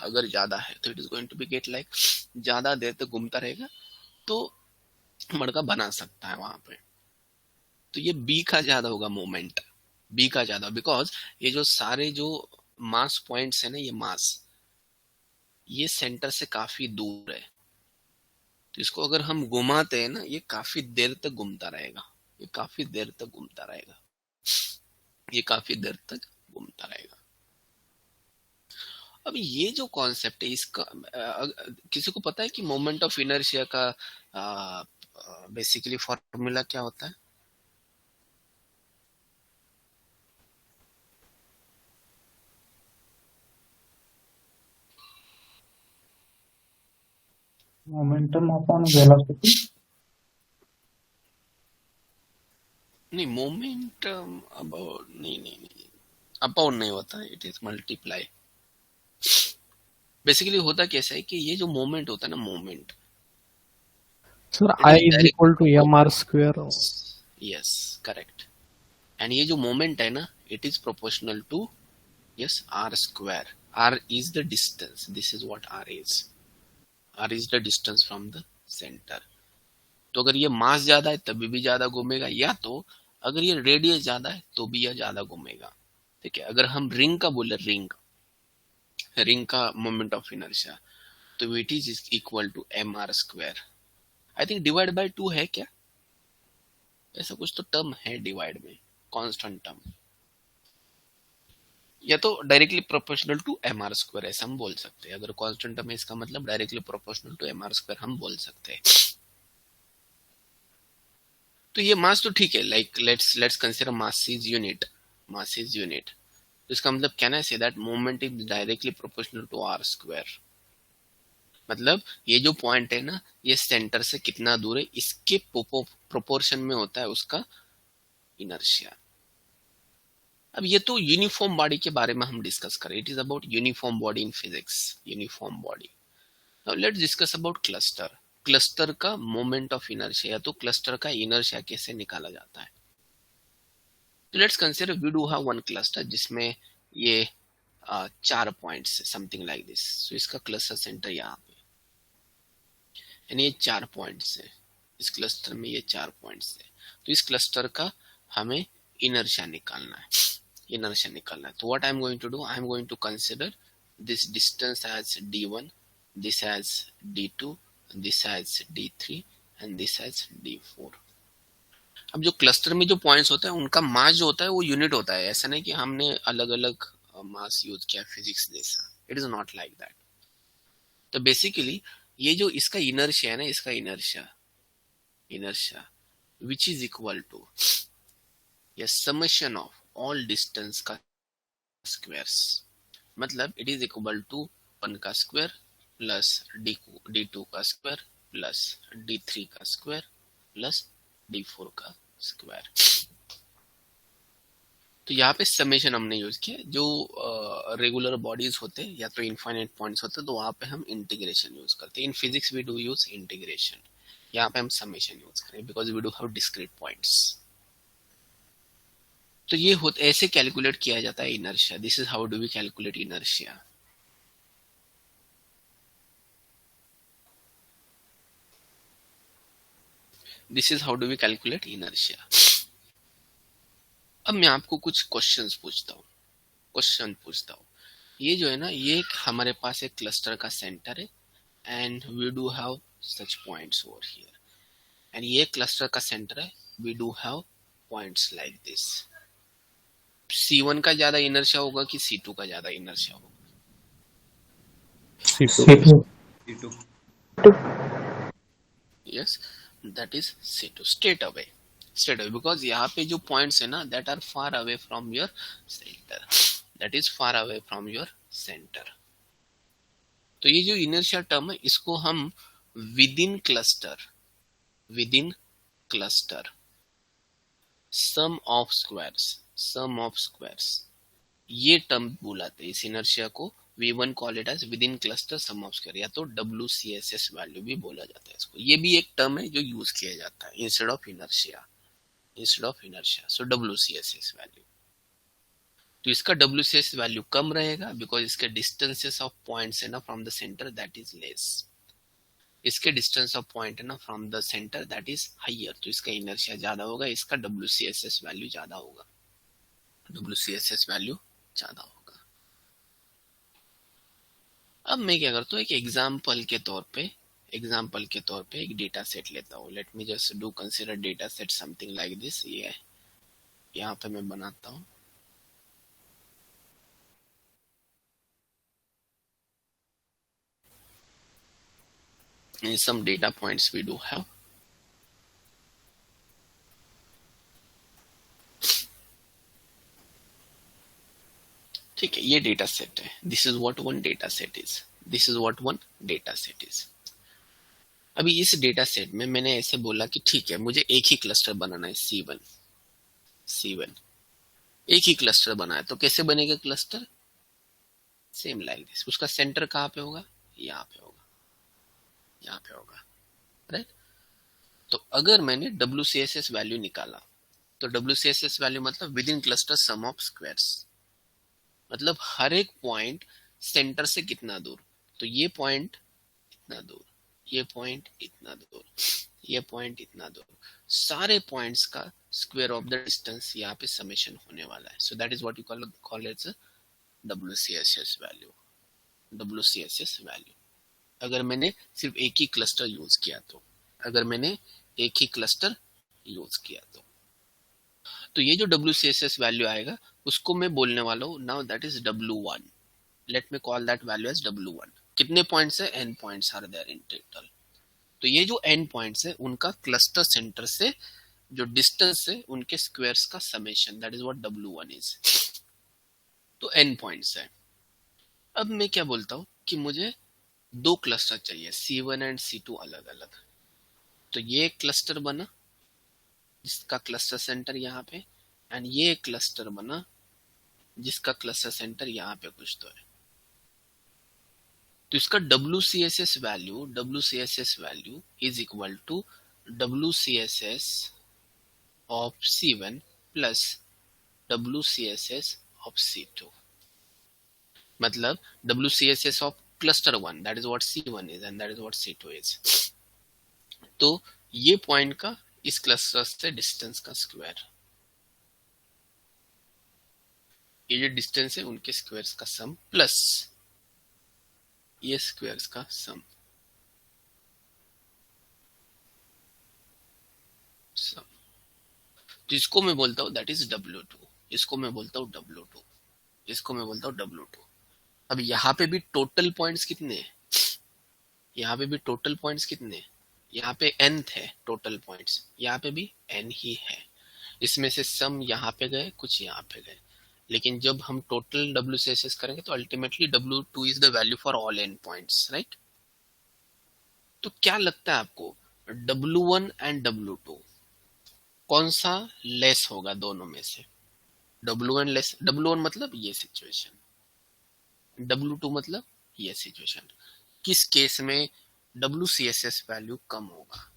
अगर ज्यादा है तो it is going to be get like ज्यादा देर तक घूमता रहेगा तो मडका बना सकता है वहां पे। तो ये बी का ज्यादा होगा मोमेंट, बी का ज्यादा, बिकॉज ये जो सारे जो मास पॉइंट्स है ना, ये मास ये सेंटर से काफी दूर है, तो इसको अगर हम घुमाते हैं ना ये काफी देर तक घूमता रहेगा, ये काफी देर तक घूमता रहेगा, ये काफी देर तक घूमता रहेगा। अब ये जो कॉन्सेप्ट है इसका किसी को पता है कि मोमेंट ऑफ इनर्शिया का बेसिकली फॉर्मूला क्या होता है? Momentum upon velocity. नहीं, मोमेंट अबाउट नहीं अपॉन नहीं होता, इट इज मल्टीप्लाई। बेसिकली होता कैसा है कि ये जो मोमेंट होता है ना, moment sir it I is is equal to direct, mr square। Yes correct, and ये जो मोमेंट है ना it is proportional to yes R square. R is the distance, this is what R is, R is the distance from the centre. तो अगर ये मास ज्यादा है तभी भी ज्यादा घूमेगा, या तो अगर ये रेडियस ज्यादा है तो भी यह ज्यादा घूमेगा। ठीक है, अगर हम रिंग का बोले, रिंग रिंग का मोमेंट ऑफ इनर्शिया, तो it is equal to M R square. I think divide by 2 है क्या, ऐसा कुछ तो टर्म है डिवाइड में, कांस्टेंट टर्म, या तो directly proportional to M R square ऐसा हम बोल सकते हैं। अगर कांस्टेंट टर्म है इसका मतलब directly proportional to M R square हम बोल सकते हैं। तो ये मास तो ठीक है, like let's consider mass is unit, mass is unit, तो इसका मतलब can I say that moment is directly proportional to R square. मतलब ये जो पॉइंट है ना ये सेंटर से कितना दूर है इसके प्रोपोर्शन में होता है उसका इनर्शिया। अब ये तो यूनिफॉर्म बॉडी के बारे में हम डिस्कस करें, it is about uniform body in physics, uniform body. Now let's discuss about cluster. Cluster का मोमेंट ऑफ इनर्शिया या तो क्लस्टर का इनर्शिया कैसे निकाला जाता है। तो let's consider we do have one cluster जिसमें ये 4 points something like this. So इसका क्लस्टर सेंटर यहाँ पे, यानी ये 4 पॉइंट्स है, इस क्लस्टर में ये 4 पॉइंट्स है। तो इस क्लस्टर का हमें इनर्शिया निकालना है, inertia निकालना है। तो what I'm going to do, I'm going to consider this distance as d1, this as d2, this as d3 and this as d4। अब जो क्लस्टर में जो पॉइंट्स होता है उनका मास जो होता है वो यूनिट होता है, ऐसा नहीं कि हमने अलग अलग मास यूज किया फिजिक्स जैसा, it is not like that. तो बेसिकली ये जो इसका इनर्शिया है ना, इसका inertia which is equal to या समेशन ऑफ ऑल डिस्टेंस का स्क्वायर्स, मतलब इट इज इक्वल टू 1 का स्क्वायर प्लस d2 का स्क्वायर प्लस d3 का स्क्वायर प्लस d4 का स्क्वायर। तो यहाँ पे समेशन हमने यूज किया, जो रेगुलर बॉडीज होते हैं या तो इनफाइनाइट पॉइंट्स होते हैं तो वहां पे हम इंटीग्रेशन यूज करते हैं। In physics we do use integration, यहाँ पे हम समेशन यूज करें because we do have discrete points. तो ये ऐसे कैलकुलेट किया जाता है inertia. This is how do we calculate inertia. This is how do we calculate inertia. अब मैं आपको कुछ क्वेश्चन पूछता हूँ। ये जो है ना ये हमारे पास एक क्लस्टर का सेंटर है and we do have such points over here, and ये क्लस्टर का सेंटर है, we do have points like this. C1 का ज्यादा इनर्शिया होगा कि C2 का ज्यादा इनर्शिया होगा? C2। Yes, that is C2, straight away because यहाँ पे जो पॉइंट्स है ना that are far away from your centre, that is far away from your centre. तो ये जो इनर्शिया टर्म है इसको हम within cluster sum of squares ये टर्म बुलाते हैं इस इनर्शिया को। V1 call it as within cluster sum of square, या तो WCSS वैल्यू भी बोला जाता है इसको। ये भी एक टर्म है जो यूज किया जाता है instead of inertia, so WCSS value. तो इसका WCS वैल्यू कम रहेगा बिकॉज इसके डिस्टेंसेस ऑफ पॉइंट्स है ना from the centre that is less, इसके डिस्टेंस ऑफ पॉइंट है ना from the centre that is higher, तो इसका इनर्शिया ज्यादा होगा, इसका WCSS वैल्यू ज्यादा होगा, WCSS वैल्यू ज्यादा होगा। अब मैं क्या करता हूँ, एक एग्जाम्पल के तौर पे एक डेटा सेट लेता हूँ। Let me just do consider data set something like this. ये है, यहाँ पे मैं बनाता हूँ। some data points we do have। ठीक है, ये डेटा सेट है। This is what one data set is, this is what one data set is. अभी इस डेटा सेट में मैंने ऐसे बोला कि ठीक है मुझे एक ही क्लस्टर बनाना है, C1 एक ही क्लस्टर बना है। तो कैसे बनेगा क्लस्टर? Same like this. उसका सेंटर कहाँ पे होगा? यहाँ पे होगा, यहाँ पे होगा, राइट। तो अगर मैंने WCSS वैल्यू निकाला, तो WCSS वैल्यू मतलब within cluster sum of squares, मतलब हर एक पॉइंट सेंटर से कितना दूर। तो ये पॉइंट इतना दूर, ये पॉइंट इतना दूर, ये पॉइंट इतना दूर, सारे पॉइंट्स का स्क्वायर ऑफ द डिस्टेंस यहाँ पे समेशन होने वाला है। So that is what you call it's WCSS value. WCSS value अगर मैंने सिर्फ एक ही क्लस्टर यूज किया तो, अगर मैंने एक ही क्लस्टर यूज किया तो ये जो WCSS वैल्यू आएगा उसको मैं बोलने वाला हूँ now that is W1। Let me call that value as W1। कितने पॉइंट्स है? n points are there in total. तो ये जो n पॉइंट्स है उनका क्लस्टर सेंटर से जो डिस्टेंस है उनके स्क्वायर्स का summation, that is what W1 is. तो n पॉइंट्स है। अब मैं क्या बोलता हूँ कि मुझे दो क्लस्टर चाहिए, C1 एंड C2 अलग अलग। तो ये एक क्लस्टर बना जिसका क्लस्टर सेंटर यहाँ पे, एंड ये क्लस्टर बना जिसका क्लस्टर सेंटर यहाँ पे कुछ तो है। तो इसका WCSS value is equal to WCSS of C1 plus WCSS of C2। मतलब WCSS of cluster 1 that is what C1 is and that is what C2 is. तो ये पॉइंट का इस क्लस्टर से डिस्टेंस का स्क्वायर, ये जो डिस्टेंस है उनके स्क्वायर्स का सम प्लस ये स्क्वायर्स का सम। तो इसको मैं बोलता हूँ दैट इज W2, इसको मैं बोलता हूँ W2, इसको मैं बोलता हूँ W2। अब यहाँ पे भी टोटल पॉइंट्स कितने हैं? यहाँ पे भी टोटल पॉइंट्स कितने हैं? यहाँ पे n थे टोटल पॉइंट्स, यहाँ पे भी n ही है। इसमें से सम यहाँ पे गए, कुछ यहाँ पे गए, लेकिन जब हम टोटल WCSS करेंगे तो ultimately W2 is the value for all n points, right. तो क्या लगता है आपको W1 एंड W2 कौन सा लेस होगा दोनों में से? W1 लेस, W1 मतलब ये सिचुएशन, W2 मतलब ये सिचुएशन। किस केस में WCSS वैल्यू कम होगा?